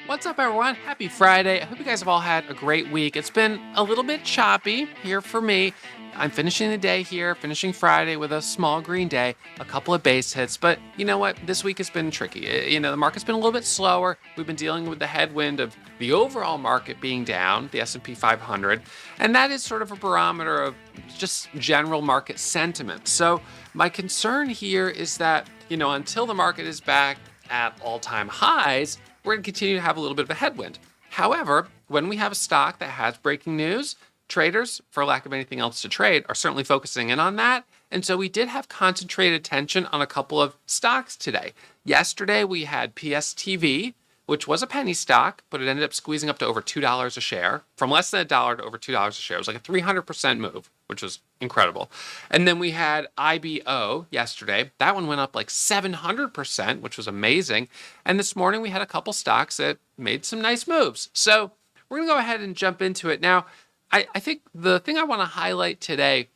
What's up, everyone? Happy Friday. I hope you guys have all had a great week. It's been a little bit choppy here for me. I'm finishing the day here, finishing Friday with a small green day, a couple of base hits. But you know what? This week has been tricky. The market's been a little bit slower. We've been dealing with the headwind of the overall market being down, the S&P 500. And that is sort of a barometer of just general market sentiment. So my concern here is that, until the market is back at all-time highs, we're going to continue to have a little bit of a headwind. However, when we have a stock that has breaking news, traders, for lack of anything else to trade, are certainly focusing in on that. And so we did have concentrated attention on a couple of stocks today. Yesterday, we had PSTV, which was a penny stock, but it ended up squeezing up to over $2 a share, from less than $1 to over $2 a share. It was like a 300% move, which was incredible. And then we had IBO yesterday. That one went up like 700%, which was amazing. And this morning we had a couple stocks that made some nice moves. So we're going to go ahead and jump into it. Now, I think the thing I want to highlight today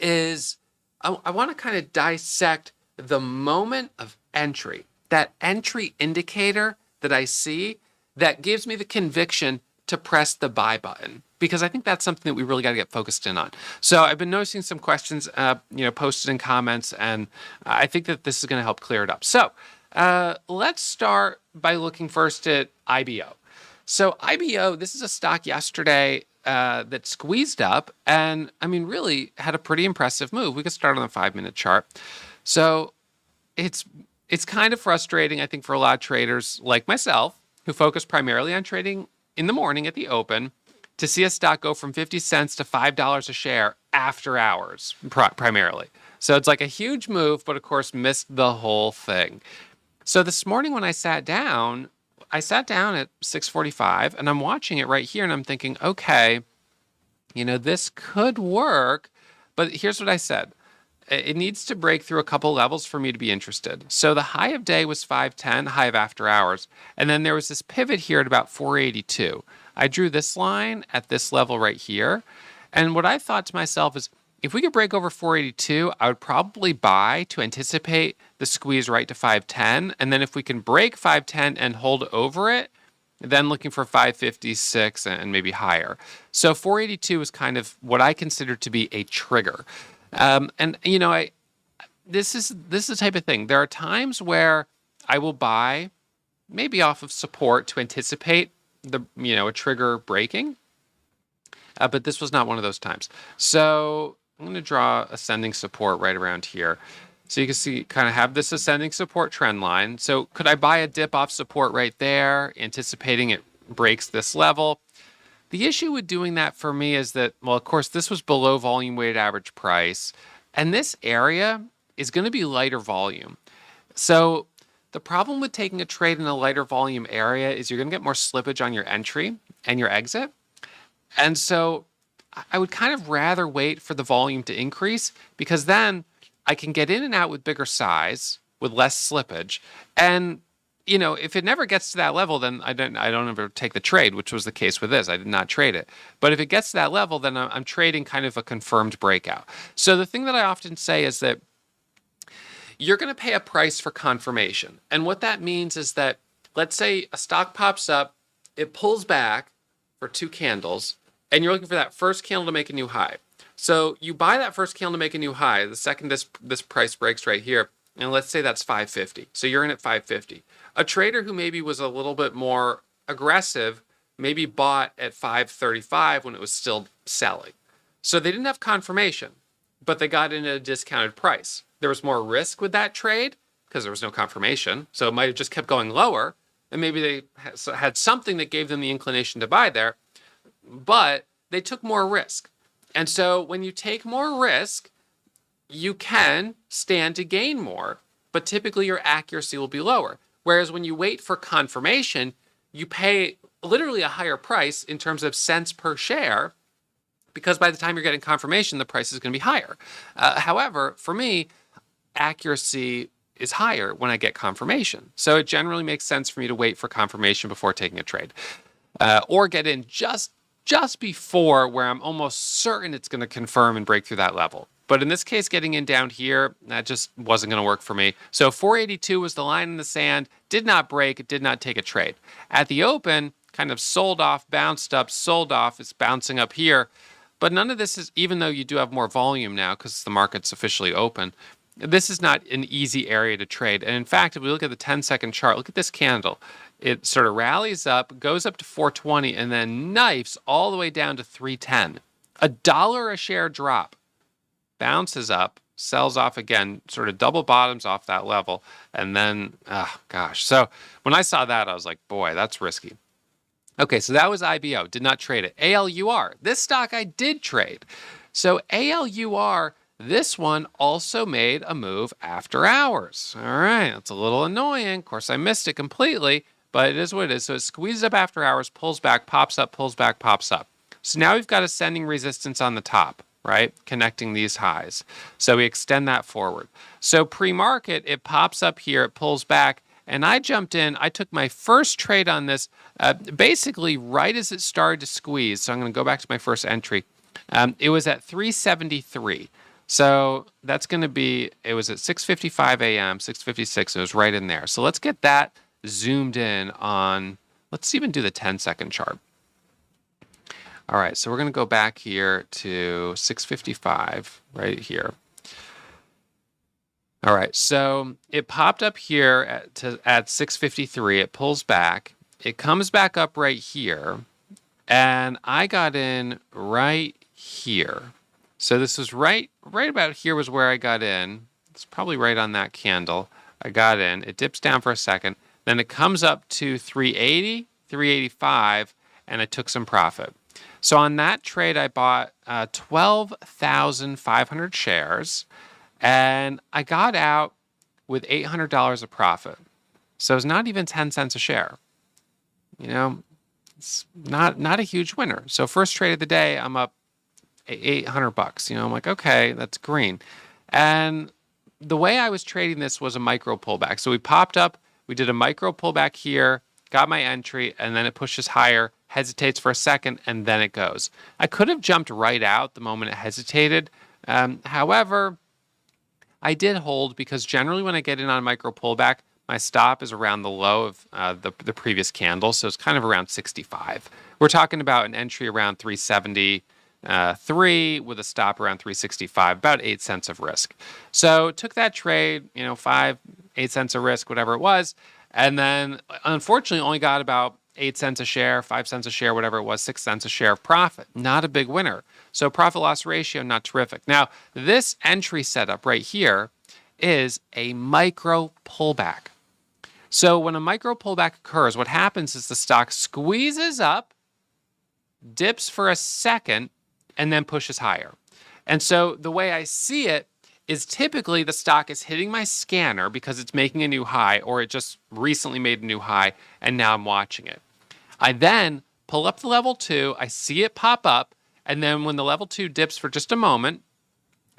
is I want to kind of dissect the moment of entry, that entry indicator that I see that gives me the conviction to press the buy button, because I think that's something that we really got to get focused in on. So I've been noticing some questions, posted in comments, and I think that this is going to help clear it up. So let's start by looking first at IBO. So IBO, this is a stock yesterday that squeezed up and, really had a pretty impressive move. We could start on the 5-minute chart. So it's kind of frustrating, I think, for a lot of traders like myself who focus primarily on trading in the morning at the open to see a stock go from 50 cents to $5 a share after hours, primarily. So it's like a huge move, but of course missed the whole thing. So this morning when I sat down at 6:45 and I'm watching it right here and I'm thinking, okay, this could work, but here's what I said. It needs to break through a couple levels for me to be interested. So the high of day was 510, high of after hours. And then there was this pivot here at about 482. I drew this line at this level right here. And what I thought to myself is, if we could break over 482, I would probably buy to anticipate the squeeze right to 510. And then if we can break 510 and hold over it, then looking for 556 and maybe higher. So 482 is kind of what I consider to be a trigger. This is the type of thing. There are times where I will buy maybe off of support to anticipate a trigger breaking, but this was not one of those times. So I'm going to draw ascending support right around here. So you can see, kind of have this ascending support trend line. So could I buy a dip off support right there, anticipating it breaks this level? The issue with doing that for me is that, well, of course, this was below volume weighted average price, and this area is going to be lighter volume. So the problem with taking a trade in a lighter volume area is you're going to get more slippage on your entry and your exit. And so I would kind of rather wait for the volume to increase, because then I can get in and out with bigger size, with less slippage. And if it never gets to that level, then I don't ever take the trade, which was the case with this. I did not trade it. But if it gets to that level, then I'm trading kind of a confirmed breakout. So the thing that I often say is that you're going to pay a price for confirmation. And what that means is that, let's say a stock pops up, it pulls back for 2 candles, and you're looking for that first candle to make a new high. So you buy that first candle to make a new high, the second this price breaks right here, and let's say that's 550. So you're in at 550. A trader who maybe was a little bit more aggressive maybe bought at 535 when it was still selling. So they didn't have confirmation, but they got in at a discounted price. There was more risk with that trade because there was no confirmation. So it might have just kept going lower, and maybe they had something that gave them the inclination to buy there, but they took more risk. And so when you take more risk, you can stand to gain more, but typically your accuracy will be lower. Whereas when you wait for confirmation, you pay literally a higher price in terms of cents per share, because by the time you're getting confirmation, the price is going to be higher. However, for me, accuracy is higher when I get confirmation. So it generally makes sense for me to wait for confirmation before taking a trade, or get in just before where I'm almost certain it's going to confirm and break through that level. But in this case, getting in down here, that just wasn't going to work for me. So 482 was the line in the sand, did not break, it did not take a trade. At the open, kind of sold off, bounced up, sold off, it's bouncing up here. But none of this is, even though you do have more volume now because the market's officially open, this is not an easy area to trade. And in fact, if we look at the 10-second chart, look at this candle. It sort of rallies up, goes up to 420, and then knifes all the way down to 310. $1 a share drop. Bounces up, sells off again, sort of double bottoms off that level. And then, oh gosh. So when I saw that, I was like, boy, that's risky. Okay, so that was IBO, did not trade it. ALUR, this stock I did trade. So ALUR, this one also made a move after hours. All right, that's a little annoying. Of course, I missed it completely, but it is what it is. So it squeezes up after hours, pulls back, pops up, pulls back, pops up. So now we've got ascending resistance on the top, right? Connecting these highs. So we extend that forward. So pre-market, it pops up here, it pulls back, and I jumped in. I took my first trade on this basically right as it started to squeeze. So I'm going to go back to my first entry. It was at 373. So that's going to be, it was at 6:55 a.m., 6:56. It was right in there. So let's get that zoomed in on, let's even do the 10-second chart. All right, so we're going to go back here to 6:55 right here. All right, so it popped up here at 6:53. It pulls back. It comes back up right here, and I got in right here. So this was right about here was where I got in. It's probably right on that candle. I got in. It dips down for a second. Then it comes up to 380, 385, and I took some profit. So on that trade, I bought 12,500 shares, and I got out with $800 of profit. So it's not even 10 cents a share. You know, it's not a huge winner. So first trade of the day, I'm up $800. You know, I'm like, okay, that's green. And the way I was trading this was a micro pullback. So we popped up, we did a micro pullback here, got my entry, and then it pushes higher, hesitates for a second, and then it goes. I could have jumped right out the moment it hesitated. However, I did hold because generally when I get in on a micro pullback, my stop is around the low of the previous candle, so it's kind of around 65. We're talking about an entry around 373 with a stop around 365, about 8 cents of risk. So took that trade, 8 cents of risk, whatever it was, and then unfortunately only got about 8 cents a share, 5 cents a share, whatever it was, 6 cents a share of profit. Not a big winner. So profit loss ratio, not terrific. Now, this entry setup right here is a micro pullback. So when a micro pullback occurs, what happens is the stock squeezes up, dips for a second, and then pushes higher. And so the way I see it is typically the stock is hitting my scanner because it's making a new high, or it just recently made a new high, and now I'm watching it. I then pull up the level 2, I see it pop up, and then when the level 2 dips for just a moment,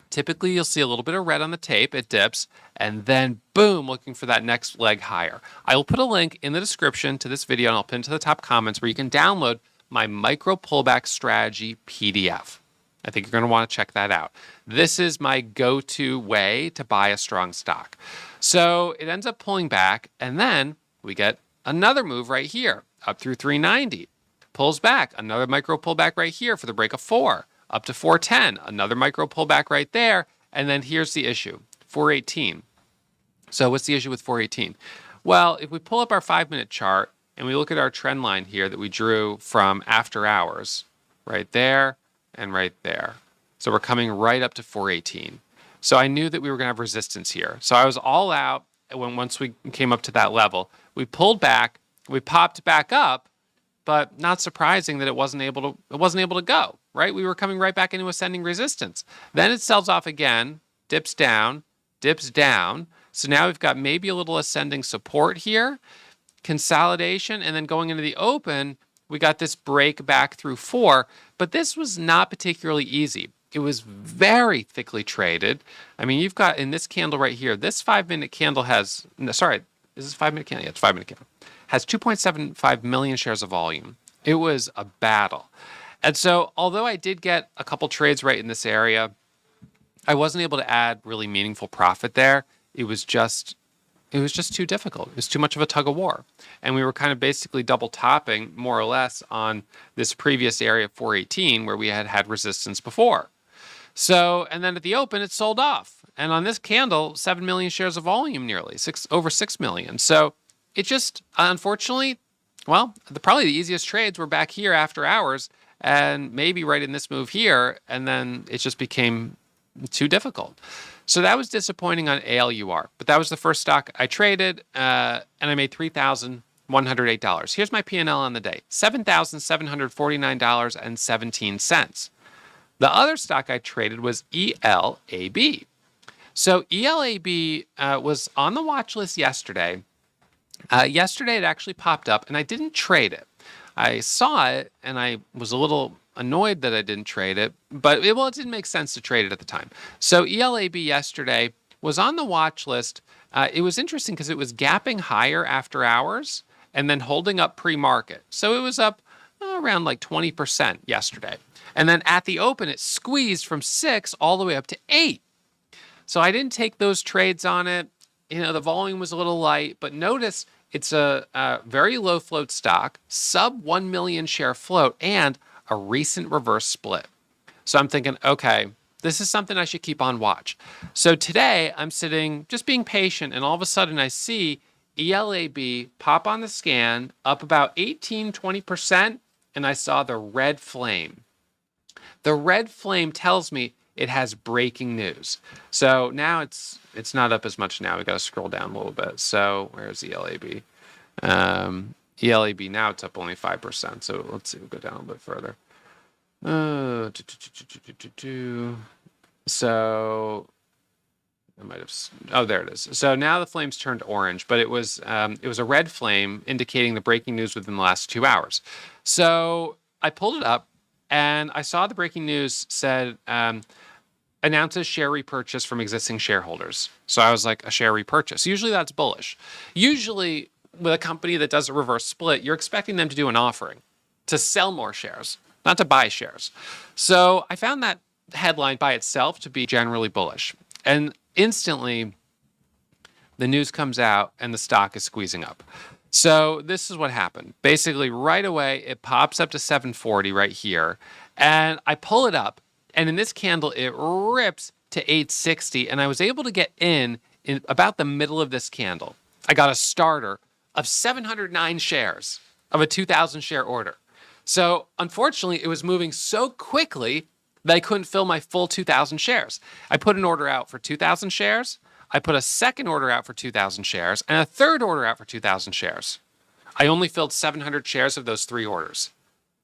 typically you'll see a little bit of red on the tape, it dips, and then boom, looking for that next leg higher. I will put a link in the description to this video, and I'll pin to the top comments where you can download my micro pullback strategy PDF. I think you're going to want to check that out. This is my go-to way to buy a strong stock. So it ends up pulling back, and then we get another move right here, up through 390. Pulls back, another micro pullback right here for the break of 4, up to 410, another micro pullback right there, and then here's the issue, 418. So what's the issue with 418? Well, if we pull up our 5-minute chart and we look at our trend line here that we drew from after hours, right there and right there. So we're coming right up to 418. So I knew that we were going to have resistance here. So I was all out once we came up to that level. We pulled back, we popped back up, but not surprising that it wasn't able to go, right? We were coming right back into ascending resistance. Then it sells off again, dips down. So now we've got maybe a little ascending support here, consolidation, and then going into the open, we got this break back through 4, but this was not particularly easy. It was very thickly traded. I mean, you've got in this candle right here, this 5-minute candle has, sorry, is this 5-minute candle? Yeah, it's 5-minute candle. Has 2.75 million shares of volume. It was a battle. And so, although I did get a couple trades right in this area, I wasn't able to add really meaningful profit there. It was just too difficult. It was too much of a tug of war. And we were kind of basically double topping more or less on this previous area of 418 where we had resistance before. So, and then at the open, it sold off. And on this candle, 7 million shares of volume nearly, over 6 million. So it just, unfortunately, well, probably the easiest trades were back here after hours and maybe right in this move here. And then it just became too difficult. So that was disappointing on ALUR. But that was the first stock I traded, and I made $3,108. Here's my P&L on the day, $7,749.17. The other stock I traded was ELAB. So ELAB was on the watch list yesterday. Yesterday it actually popped up, and I didn't trade it. I saw it, and I was a little annoyed that I didn't trade it, but it didn't make sense to trade it at the time. So ELAB yesterday was on the watch list. It was interesting because it was gapping higher after hours and then holding up pre-market. So it was up around like 20% yesterday. And then at the open, it squeezed from 6 all the way up to 8. So I didn't take those trades on it. The volume was a little light, but notice it's a very low float stock, sub 1 million share float, and a recent reverse split. So I'm thinking, okay, this is something I should keep on watch. So today I'm sitting, just being patient, and all of a sudden I see ELAB pop on the scan, up about 18-20%, and I saw the red flame. The red flame tells me it has breaking news. So now it's not up as much now. We got to scroll down a little bit. So where's ELAB? ELAB now it's up only 5%. So let's see, we'll go down a little bit further. So I might have. Oh, there it is. So now the flames turned orange, but it was a red flame indicating the breaking news within the last 2 hours. So I pulled it up, and I saw the breaking news said announces share repurchase from existing shareholders. So I was like, a share repurchase. Usually that's bullish. Usually with a company that does a reverse split, you're expecting them to do an offering to sell more shares, not to buy shares. So I found that headline by itself to be generally bullish. And instantly, the news comes out and the stock is squeezing up. So this is what happened. Basically, right away, it pops up to 740 right here. And I pull it up. And in this candle, it rips to 860. And I was able to get in about the middle of this candle. I got a starter of 709 shares of a 2,000 share order. So unfortunately, it was moving so quickly that I couldn't fill my full 2,000 shares. I put an order out for 2,000 shares. I put a second order out for 2,000 shares and a third order out for 2,000 shares. I only filled 700 shares of those 3 orders.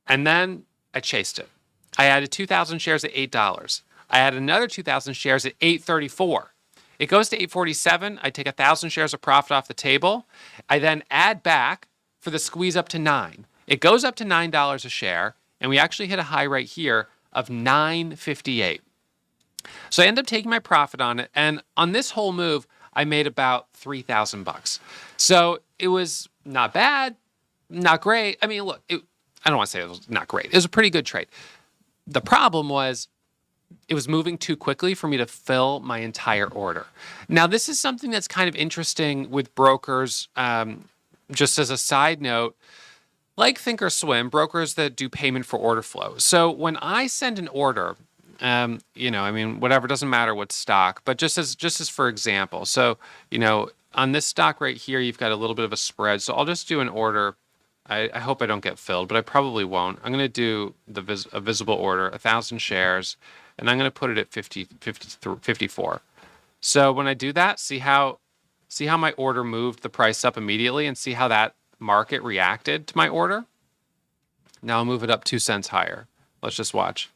And then I chased it. I added 2,000 shares at $8. I added another 2,000 shares at $8.34. It goes to $8.47. I take 1,000 shares of profit off the table. I then add back for the squeeze up to $9. It goes up to $9 a share, and we actually hit a high right here of $9.58. So I end up taking my profit on it, and on this whole move, I made about $3,000. So it was not bad, not great. I mean, look, I don't want to say it was not great. It was a pretty good trade. The problem was it was moving too quickly for me to fill my entire order. Now, this is something that's kind of interesting with brokers. Just as a side note, like Thinkorswim, brokers that do payment for order flow. So when I send an order, whatever, doesn't matter what stock, but just as for example, so, on this stock right here, you've got a little bit of a spread. So I'll just do an order. I hope I don't get filled, but I probably won't. I'm going to do a visible order, 1,000 shares, and I'm going to put it at 54. So when I do that, see how my order moved the price up immediately, and see how that market reacted to my order? Now I'll move it up 2 cents higher. Let's just watch.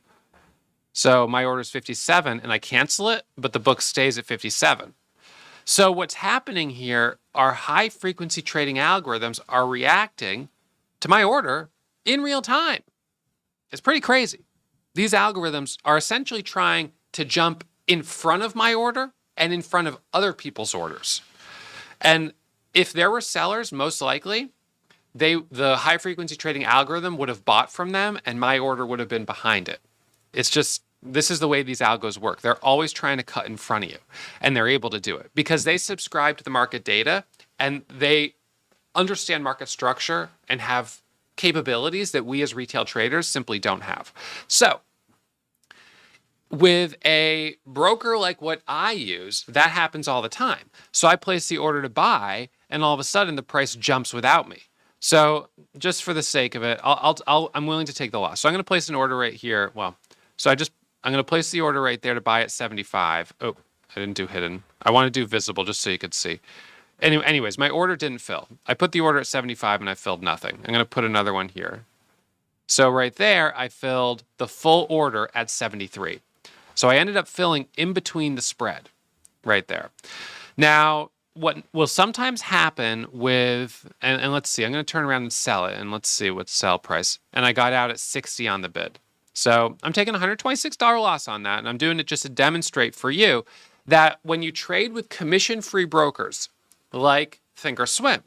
So my order is 57, and I cancel it, but the book stays at 57. So what's happening here, our high frequency trading algorithms are reacting to my order in real time. It's pretty crazy. These algorithms are essentially trying to jump in front of my order and in front of other people's orders. And if there were sellers, most likely, the high frequency trading algorithm would have bought from them and my order would have been behind it. It's just This is the way these algos work. They're always trying to cut in front of you, and they're able to do it because they subscribe to the market data and they understand market structure and have capabilities that we as retail traders simply don't have. So with a broker like what I use, that happens all the time. So I place the order to buy, and all of a sudden the price jumps without me. So just for the sake of it, I'm willing to take the loss. So I'm going to place an order right here. Well, I'm going to place the order right there to buy at 75. Oh, I didn't do hidden. I want to do visible just so you could see. Anyways, my order didn't fill. I put the order at 75 and I filled nothing. I'm going to put another one here. So right there, I filled the full order at 73. So I ended up filling in between the spread right there. Now, what will sometimes happen with, and let's see, I'm going to turn around and sell it, and let's see what's sell price. And I got out at 60 on the bid. So I'm taking $126 loss on that, and I'm doing it just to demonstrate for you that when you trade with commission-free brokers like Thinkorswim,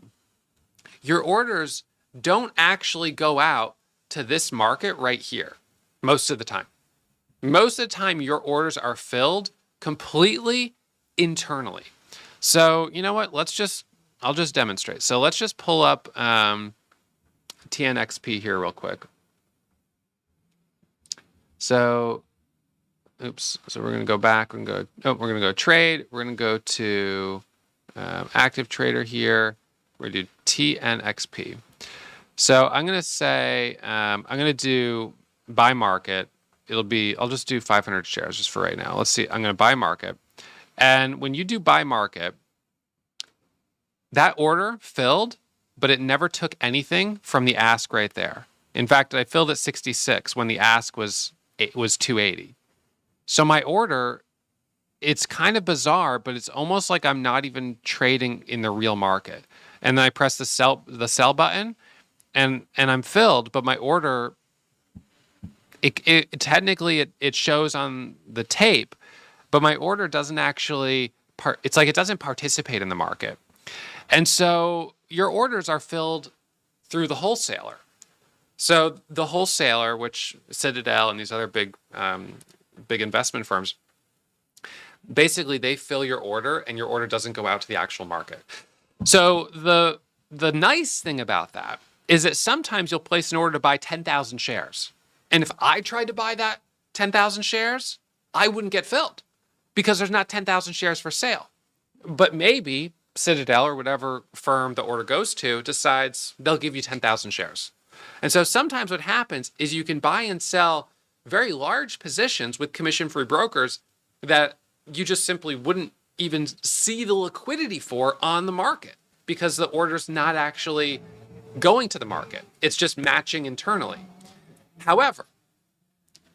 your orders don't actually go out to this market right here most of the time. Most of the time, your orders are filled completely internally. So you know what? I'll just demonstrate. So let's just pull up TNXP here real quick. So, oops. So we're going to go back. We're going to go trade. We're going to go to active trader here. We're going to do TNXP. So I'm going to say, I'm going to do buy market. I'll just do 500 shares just for right now. Let's see. I'm going to buy market. And when you do buy market, that order filled, but it never took anything from the ask right there. In fact, I filled at 66 when the ask was 280. So my order, it's kind of bizarre, but it's almost like I'm not even trading in the real market. And then I press the sell button, and I'm filled, but my order, it technically shows on the tape, but my order doesn't actually it's like it doesn't participate in the market. And so your orders are filled through the wholesaler. So the wholesaler, which Citadel and these other big investment firms, basically they fill your order and your order doesn't go out to the actual market. So the nice thing about that is that sometimes you'll place an order to buy 10,000 shares. And if I tried to buy that 10,000 shares, I wouldn't get filled because there's not 10,000 shares for sale. But maybe Citadel or whatever firm the order goes to decides they'll give you 10,000 shares. And so sometimes what happens is you can buy and sell very large positions with commission-free brokers that you just simply wouldn't even see the liquidity for on the market because the order's not actually going to the market. It's just matching internally. However,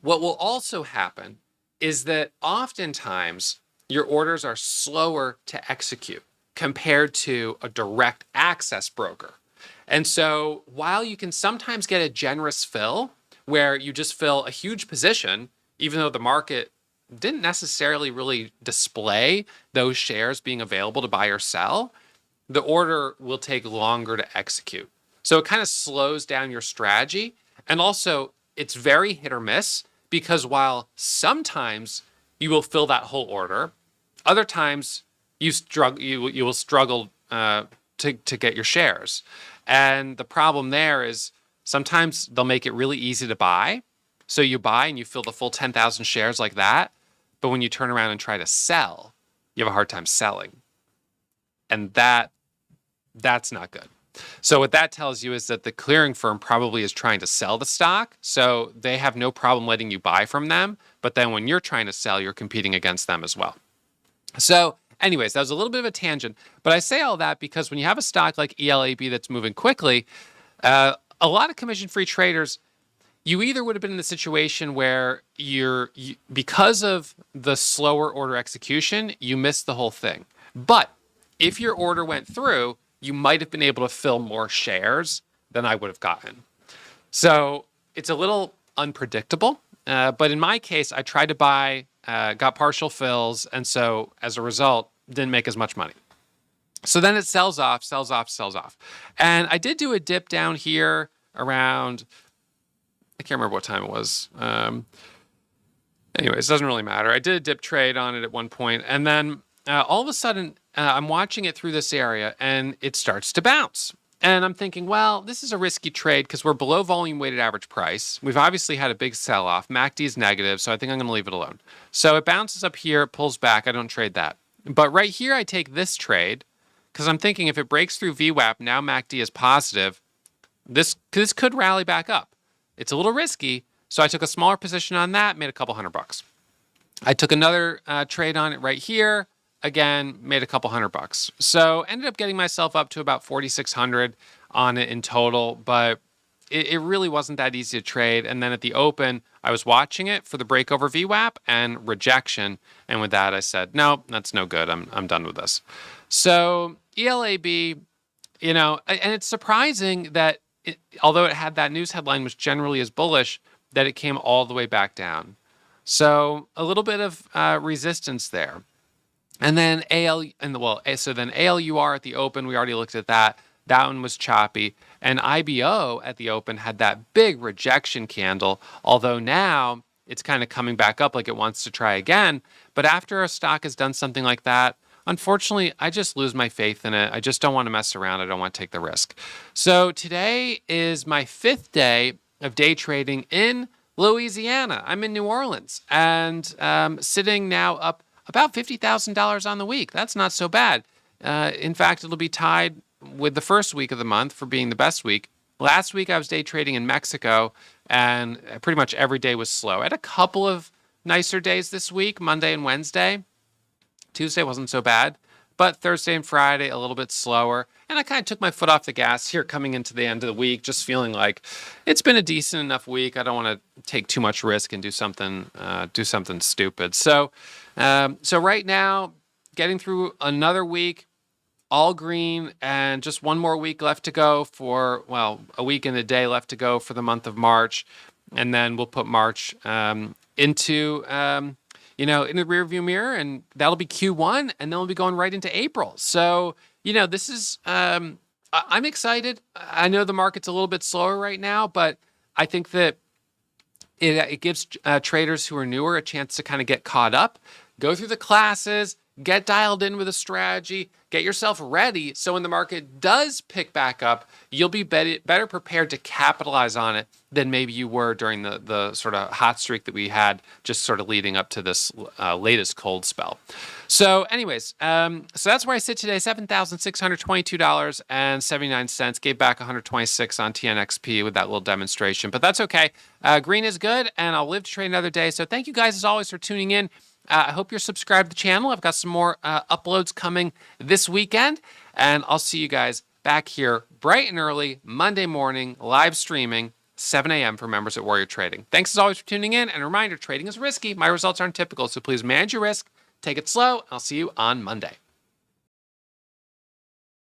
what will also happen is that oftentimes your orders are slower to execute compared to a direct access broker. And so while you can sometimes get a generous fill where you just fill a huge position, even though the market didn't necessarily really display those shares being available to buy or sell, the order will take longer to execute. So it kind of slows down your strategy. And also it's very hit or miss because while sometimes you will fill that whole order, other times you will struggle to get your shares. And the problem there is sometimes they'll make it really easy to buy. So you buy and you fill the full 10,000 shares like that. But when you turn around and try to sell, you have a hard time selling. And that's not good. So what that tells you is that the clearing firm probably is trying to sell the stock. So they have no problem letting you buy from them. But then when you're trying to sell, you're competing against them as well. So anyways, that was a little bit of a tangent. But I say all that because when you have a stock like ELAB that's moving quickly, a lot of commission-free traders, you either would have been in the situation where because of the slower order execution, you missed the whole thing. But if your order went through, you might have been able to fill more shares than I would have gotten. So it's a little unpredictable. But in my case, I tried to buy, got partial fills, and so as a result, didn't make as much money. So then it sells off. And I did do a dip down here around, I can't remember what time it was. Anyways, it doesn't really matter. I did a dip trade on it at one point, and then all of a sudden, I'm watching it through this area, and it starts to bounce. And I'm thinking, well, this is a risky trade because we're below volume weighted average price. We've obviously had a big sell off. MACD is negative, so I think I'm going to leave it alone. So it bounces up here, it pulls back. I don't trade that. But right here, I take this trade because I'm thinking if it breaks through VWAP, now MACD is positive, this could rally back up. It's a little risky, so I took a smaller position on that, made a couple $100. I took another trade on it right here. Again, made a couple $100. So ended up getting myself up to about 4,600 on it in total, but it really wasn't that easy to trade. And then at the open, I was watching it for the breakover VWAP and rejection. And with that, I said, no, that's no good. I'm done with this. So ELAB, and it's surprising that although it had that news headline, which generally is bullish, that it came all the way back down. So a little bit of resistance there. And then then ALUR at the open, we already looked at that. That one was choppy. And IBO at the open had that big rejection candle, although now it's kind of coming back up like it wants to try again. But after a stock has done something like that, unfortunately, I just lose my faith in it. I just don't want to mess around. I don't want to take the risk. So today is my 5th day of day trading in Louisiana. I'm in New Orleans and sitting now up about $50,000 on the week. That's not so bad. In fact, it'll be tied with the first week of the month for being the best week. Last week, I was day trading in Mexico, and pretty much every day was slow. I had a couple of nicer days this week, Monday and Wednesday. Tuesday wasn't so bad, but Thursday and Friday, a little bit slower. And I kind of took my foot off the gas here coming into the end of the week, just feeling like it's been a decent enough week. I don't want to take too much risk and do something stupid. So right now, getting through another week, all green, and just one more week left to go a week and a day left to go for the month of March. And then we'll put March into in the rearview mirror, and that'll be Q1, and then we'll be going right into April. So, this is, I'm excited. I know the market's a little bit slower right now, but I think that it gives traders who are newer a chance to kind of get caught up, go through the classes, get dialed in with a strategy, get yourself ready. So when the market does pick back up, you'll be better prepared to capitalize on it than maybe you were during the sort of hot streak that we had just sort of leading up to this latest cold spell. So anyways, so that's where I sit today, $7,622.79. Gave back 126 on TNXP with that little demonstration, but that's okay. Green is good, and I'll live to trade another day. So thank you guys as always for tuning in. I hope you're subscribed to the channel. I've got some more uploads coming this weekend, and I'll see you guys back here bright and early Monday morning, live streaming, 7 a.m. for members at Warrior Trading. Thanks as always for tuning in, and a reminder, trading is risky. My results aren't typical, so please manage your risk, take it slow, and I'll see you on Monday.